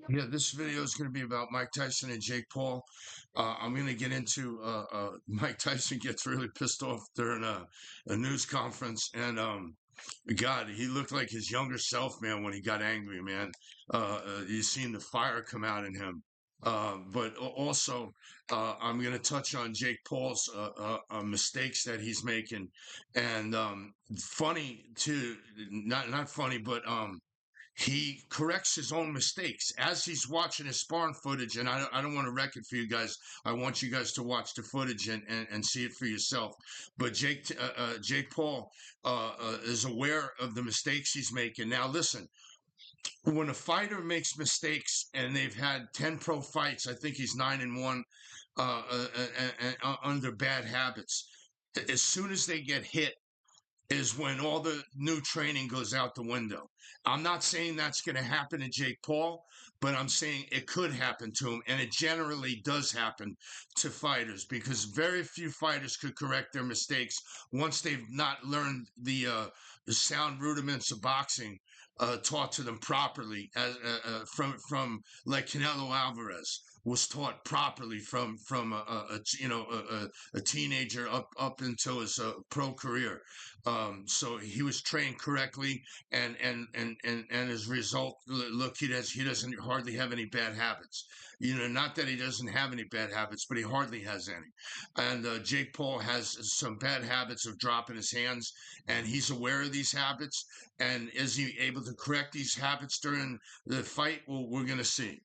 Yeah, this video is going to be about Mike Tyson and Jake Paul. I'm going to get into Mike Tyson gets really pissed off during a news conference, and God, he looked like his younger self, man, when he got angry, man. You seen the fire come out in him. Also, I'm going to touch on Jake Paul's mistakes that he's making, and funny too, not funny, but he corrects his own mistakes as he's watching his sparring footage. And I don't want to wreck it for you guys. I want you guys to watch the footage and see it for yourself. But Jake Paul is aware of the mistakes he's making. Now, listen, when a fighter makes mistakes and they've had 10 pro fights, I think he's 9-1 under bad habits. As soon as they get hit, is when all the new training goes out the window. I'm not saying that's going to happen to Jake Paul, but I'm saying it could happen to him, and it generally does happen to fighters because very few fighters could correct their mistakes once they've not learned the sound rudiments of boxing taught to them properly from like Canelo Alvarez was taught properly from a teenager up until his pro career. So he was trained correctly, and as a result, look, he doesn't hardly have any bad habits. Not that he doesn't have any bad habits, but he hardly has any. And Jake Paul has some bad habits of dropping his hands, and he's aware of these habits. And is he able to correct these habits during the fight? Well, we're gonna see.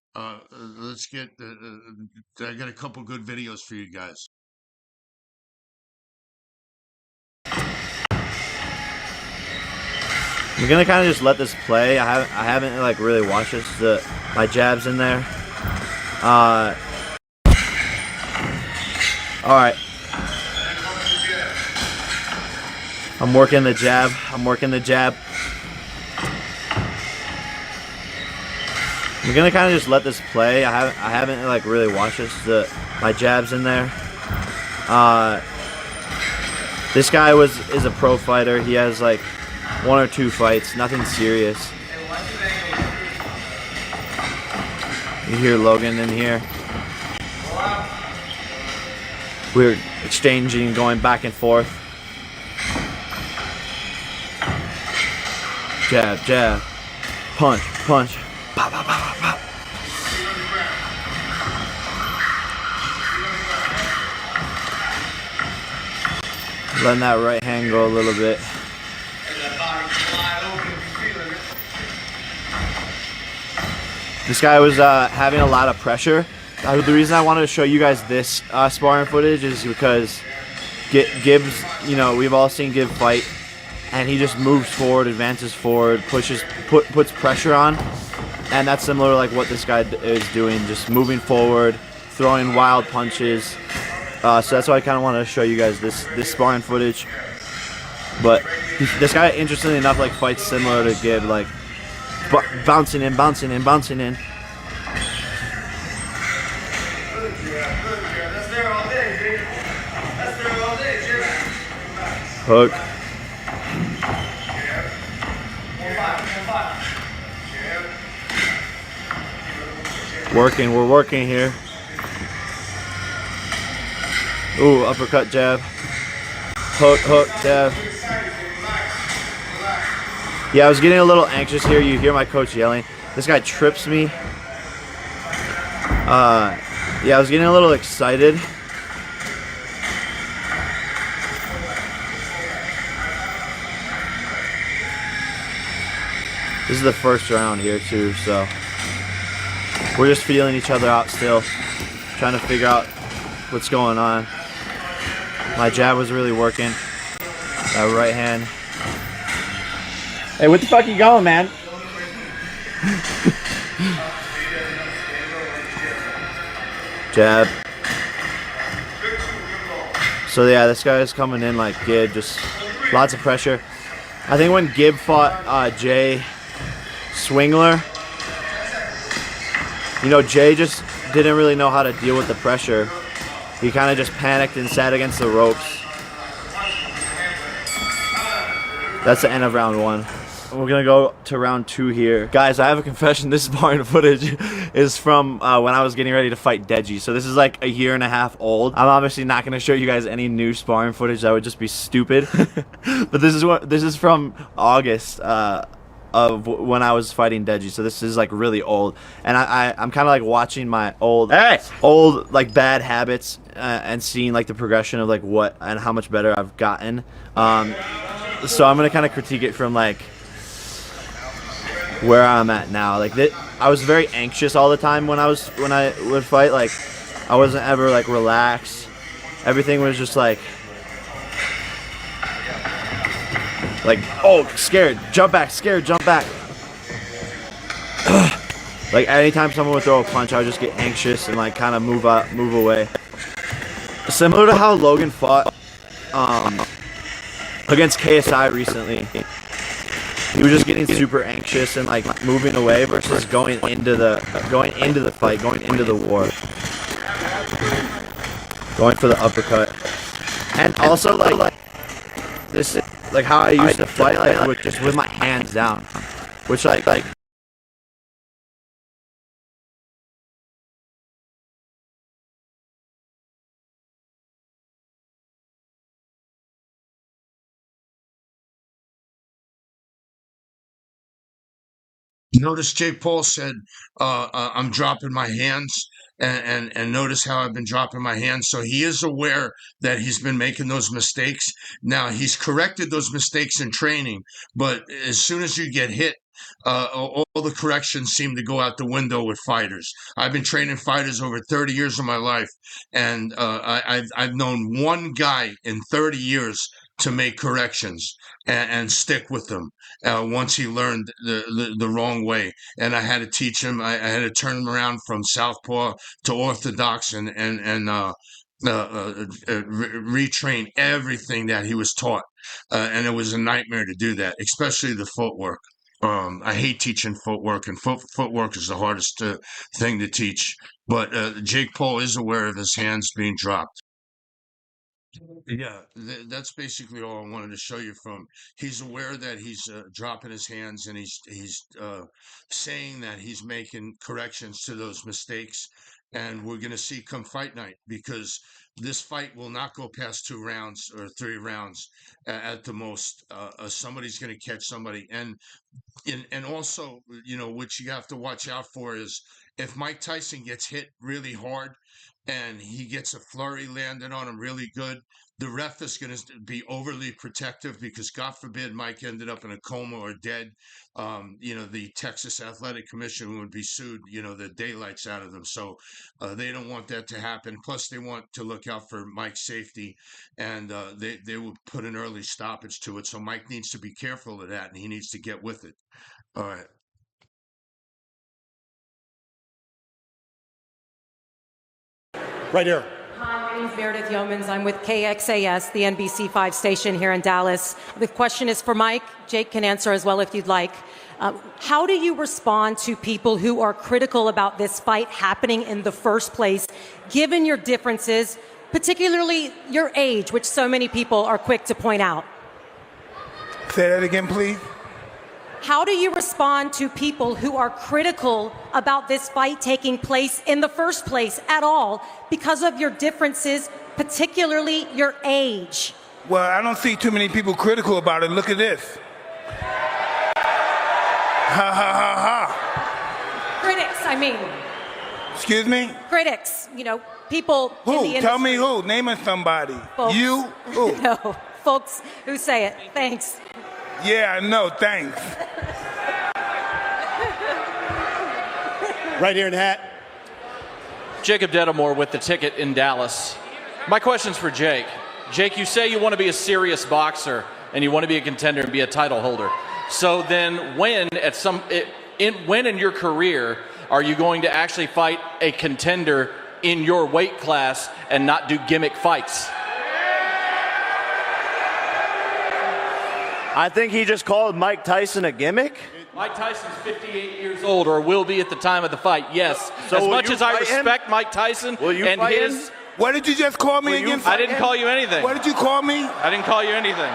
Let's get. I got a couple good videos for you guys. I'm gonna kind of just let this play. I haven't like really watched this. My jab's in there. All right. I'm working the jab. I'm gonna kind of just let this play. I haven't like really watched this. My jab's in there. This guy is a pro fighter. He has like 1 or 2 fights, nothing serious. You hear Logan in here. We're exchanging, going back and forth. Jab, jab, punch, punch. Pop, pop, pop, pop, pop. Letting that right hand go a little bit. This guy was having a lot of pressure. The reason I wanted to show you guys this sparring footage is because Gibbs, we've all seen Gibbs fight, and he just moves forward, advances forward, puts pressure on, and that's similar to like what this guy is doing, just moving forward, throwing wild punches. So that's why I kind of wanted to show you guys this sparring footage. But this guy, interestingly enough, like fights similar to Gibbs, like bouncing in, bouncing in, bouncing in. Hook. We're working here. Ooh, uppercut jab. Hook, hook, jab. Yeah, I was getting a little anxious here. You hear my coach yelling. This guy trips me. Yeah, I was getting a little excited. This is the first round here too, so we're just feeling each other out still, trying to figure out what's going on. My jab was really working. That right hand. Hey, what the fuck you going, man? Jab. So yeah, this guy is coming in like Gibb, just lots of pressure. I think when Gibb fought Jay Swingler, Jay just didn't really know how to deal with the pressure. He kind of just panicked and sat against the ropes. That's the end of round 1. We're gonna go to round 2 here. Guys, I have a confession. This sparring footage is from when I was getting ready to fight Deji. So this is like a year and a half old. I'm obviously not gonna show you guys any new sparring footage. That would just be stupid. But this is from August of when I was fighting Deji. So this is like really old. And I'm kind of like watching my old like bad habits and seeing like the progression of like what and how much better I've gotten. So I'm gonna kind of critique it from like where I'm at now. Like I was very anxious all the time when I would fight. Like I wasn't ever like relaxed. Everything was just like oh, scared, jump back, scared, jump back. Like anytime someone would throw a punch, I would just get anxious and like kind of move away. Similar to how Logan fought against KSI recently. He was just getting super anxious and like moving away versus going into the fight, going into the war, going for the uppercut. And also like this, like how I used to fight, like with my hands down, which like. Notice Jake Paul said, I'm dropping my hands, and notice how I've been dropping my hands. So he is aware that he's been making those mistakes. Now, he's corrected those mistakes in training, but as soon as you get hit, all the corrections seem to go out the window with fighters. I've been training fighters over 30 years of my life, and I've known one guy in 30 years to make corrections and stick with them once he learned the wrong way. And I had to teach him. I had to turn him around from southpaw to orthodox and retrain everything that he was taught. And it was a nightmare to do that, especially the footwork. I hate teaching footwork, and footwork is the hardest thing to teach. But Jake Paul is aware of his hands being dropped. Yeah, that's basically all I wanted to show you from. He's aware that he's dropping his hands, and he's saying that he's making corrections to those mistakes. And we're going to see come fight night, because this fight will not go past 2 rounds or 3 rounds at the most. Somebody's going to catch somebody, and also, what you have to watch out for is if Mike Tyson gets hit really hard and he gets a flurry landed on him really good, the ref is going to be overly protective, because God forbid Mike ended up in a coma or dead. The Texas Athletic Commission would be sued, the daylights out of them. So they don't want that to happen. Plus, they want to look out for Mike's safety, and they would put an early stoppage to it. So Mike needs to be careful of that, and he needs to get with it. All right. Right here. Hi, my name is Meredith Yeomans. I'm with KXAS, the NBC5 station here in Dallas. The question is for Mike. Jake can answer as well if you'd like. How do you respond to people who are critical about this fight happening in the first place, given your differences, particularly your age, which so many people are quick to point out? Say that again, please. How do you respond to people who are critical about this fight taking place in the first place at all because of your differences, particularly your age? Well, I don't see too many people critical about it. Look at this. Ha ha ha ha. Critics, I mean. Excuse me? Critics, people who? in the industry. Tell me who. Name somebody. Folks. You? Who? No, folks who say it. Thanks. Yeah, I know. Thanks. Right here in the hat. Jacob Dedamore with the ticket in Dallas. My question's for Jake. Jake, you say you want to be a serious boxer and you want to be a contender and be a title holder. So then when in your career are you going to actually fight a contender in your weight class and not do gimmick fights? I think he just called Mike Tyson a gimmick. Mike Tyson's 58 years old, or will be at the time of the fight, yes. So as will much you as I fight him? respect Mike Tyson Will you and fight his... him? What did you just call me again? I didn't call you anything. What did you call me? I didn't call you anything.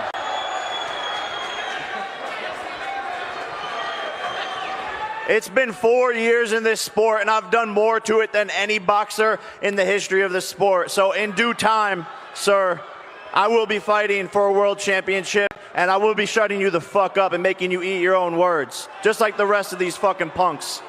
It's been 4 years in this sport, and I've done more to it than any boxer in the history of the sport. So in due time, sir, I will be fighting for a world championship, and I will be shutting you the fuck up and making you eat your own words, just like the rest of these fucking punks.